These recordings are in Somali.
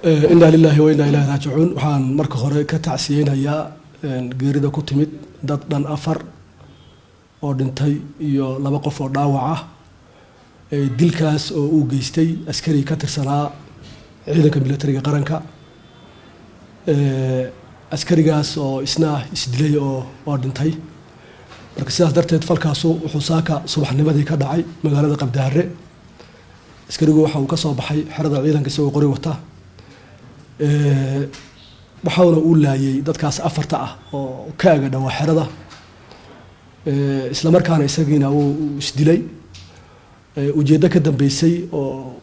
إنا لله وإنا إليه راجعون وحان مركو هوري كتعسيين هيا geerida ku timid dad dhan 4 oo dhintay iyo 2 qof oo dhaawac ah dilkaas oo uu geystay askari ka tirsanaa ciidanka militariga qaranka askarigaas oo isna isdilay oo dhintay marka sidaas darteed falkaas wuxuu saaka subaxnimadii ka dhacay magaalada Qabdaare askarigu waxa uu ka soo baxay xerada ciidanka isagoo qori wata waxaana uu laayay dadkaas 4 ah oo kaaga dhawa xerada isla markaana isagiina uu isdilay ujeeddo ka dambeysay oo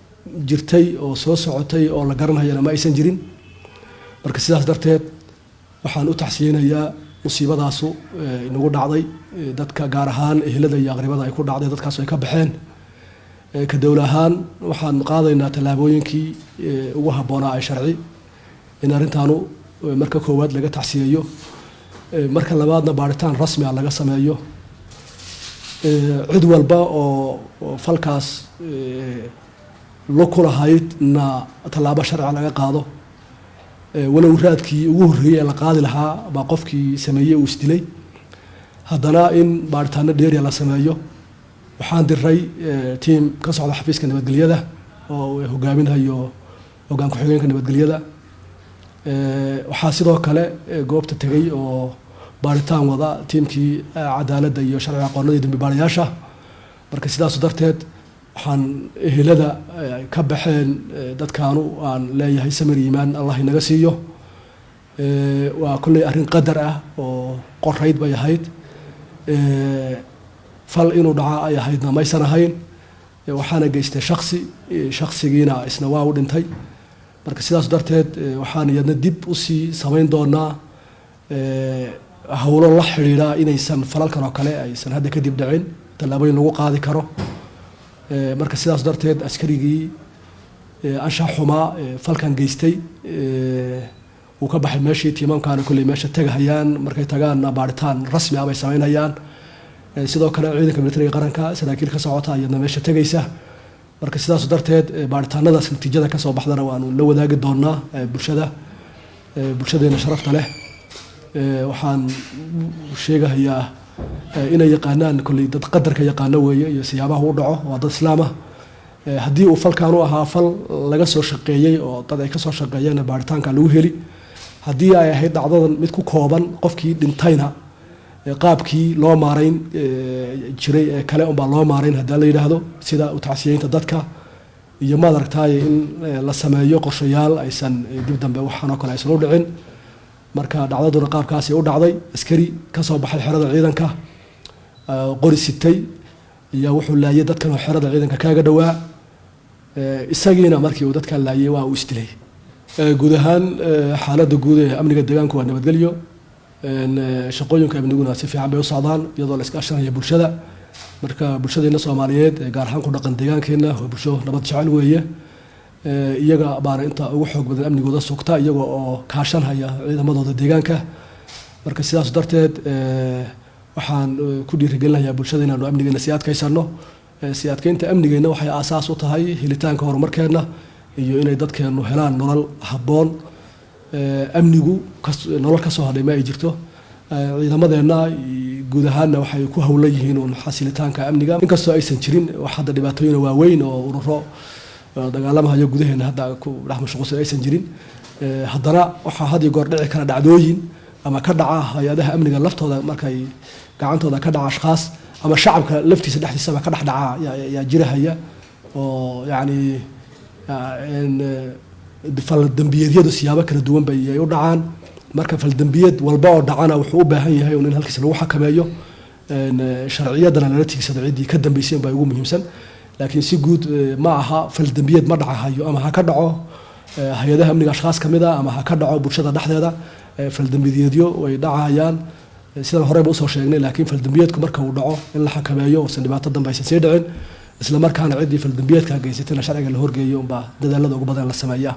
jirtay oo soo socotay oo la garanayana ma aysan jirin marka sidaas darteed waxaan u taxsiinayaa musiibadaas inagu dhacday dadka gaar ahaan ehelada iyo aqribada ay ku dhacday dadkaas ay ka baxeen ka dawlahaan waxaan qaadaynaa talaabooyinkii ugu habboonaa ay sharci in arintaanu marka koowaad laga taxsiyeeyo marka labaadna baaritaan rasmi ah laga sameeyo cid walba oo falkaas loo lahaydna talaabo sharci laga qaado walow raadkii ugu horreeyay la qaadi lahaa ba qofkii sameeyay uu isdilay haddana in baaritaano dheeri la sameeyo waxaan diray team ka socda xafiiska nabadgelyada oo hogaaminayo hoggaan ku xigeenka nabadgelyada waxaa sidoo kale goobta tagay oo baaritaan wada teamkii cadaaladda iyo sharciga aqoonada dambi baarayaasha marka sidaas darteed waxaan ehelada ka baxeen dadkaanu aan leeyahay samir iimaan Allah inaga siiyo waa kulli arrin qadar ah oo qorayd bay ahayd fal inuu dhaca ay ahaydna ma aysan ahayn waxaana geystay shakhsigiina isna waa u dhintay marka sidaas darteed waxaan iyadna dib u sii samayn doonaa hawlo la xiriira inaysan falalkan oo kale aysan hadda kadib dhicin talaabooyin lagu qaadi karo marka sidaas darteed askarigii anshax xumaa falkan geystay uu ka baxay meeshii tiimaankaana kulli meesha tagayaan markay tagaan baaritaan rasmi ah bay sameynayaan sidoo kale ciidanka militariga qaranka saraakiil ka socota iyadna meesha tagaysa marka sidaas darteed baaritaanadaas natiijada ka soo baxdana waanu la wadaagi doonaa bulshadeena sharafta leh waxaan sheegayaa inay yaqaanaan kulli dad qadarka yaqaano weeye iyo siyaabaha u dhaco waa dad islaam ah haddii uu falkan u ahaa fal laga soo shaqeeyay oo dad ay ka soo shaqeeyeen baaritaanka lagu heli haddii ay ahayd dhacdadan mid ku kooban qofkii dhintayna qaabkii loo maareyn jiray kale un baa loo maareyn haddii la yiraahdo sida u tacsiyeynta dadka iyo ma aragtay in la sameeyo qorshayaal aysan dib dambe waxaan oo kale aysan u dhicin marka dhacdaduna qaabkaas ay u dhacday askari ka soo baxay xerada ciidanka qori sitay iyo wuxuu laayay dadkan oo xerada ciidanka kaaga dhawaa isagiina markii uu dadka laayay waa uu isdilay guud ahaan xaaladda guud ee amniga deegaanka waa nabadgelyo shaqooyinka amniguna si fiican bay u socdaan iyadoo la iska ashanayo bulshada marka bulshadeena Soomaaliyeed gaar ahaan ku dhaqan deegaankeena waa bulsho nabad jecel weeye iyaga baana inta ugu xoog badan amnigooda sugta iyaga oo kaashanaya ciidamadooda deegaanka marka sidaas darteed waxaan ku dhiirigelinayaa bulshada inaanu amnigeena si adkaysano si adkeynta amnigeena waxay aasaas u tahay helitaanka horumarkeena iyo inay dadkeenu helaan nolol habboon amnigu nolol ka soo hadhay ma ay jirto ciidamadeena guud ahaanna waxay ku hawlan yihiin oo xasilitaanka amniga inkastoo aysan jirin wax hadda dhibaatooyin waaweyn oo ururo dagaalamayo gudaheena hadda ku dhex mashquulsan aysan jirin haddana waxaa had iyo goor dhici kara dhacdooyin ama ka dhaca hay'adaha amniga laftooda markay gacantooda ka dhaca ashqaas ama shacabka laftiisa dhexdiisa ka dhex dhaca yaa jirahaya oo yani fal dambiyadu siyaabo kala duwan bay u dhacaan marka fal dambiyad walba oo dhacana wuxuu u baahan yahay in halkiis lagu xakameeyo sharciyadana la tiigsado cidii ka dambeysay bay ugu muhiimsan laakiin si guud ma aha fal dambiyad ma dhacayo ama ha ka dhaco hay'adaha amniga ashqaas kamida ama ha ka dhaco bulshada dhexdeeda fal dambiyadyo way dhacayaan sida hore buu soo sheegnay laakiin fal dambiyadku marka uu dhaco in la xakameeyo oo dhibaato dambe aysan sii dhicin isla markaana cidii fal dambiyadka geysatay sharciga la horgeeyo baa dadaalada ugu badan la sameeyaa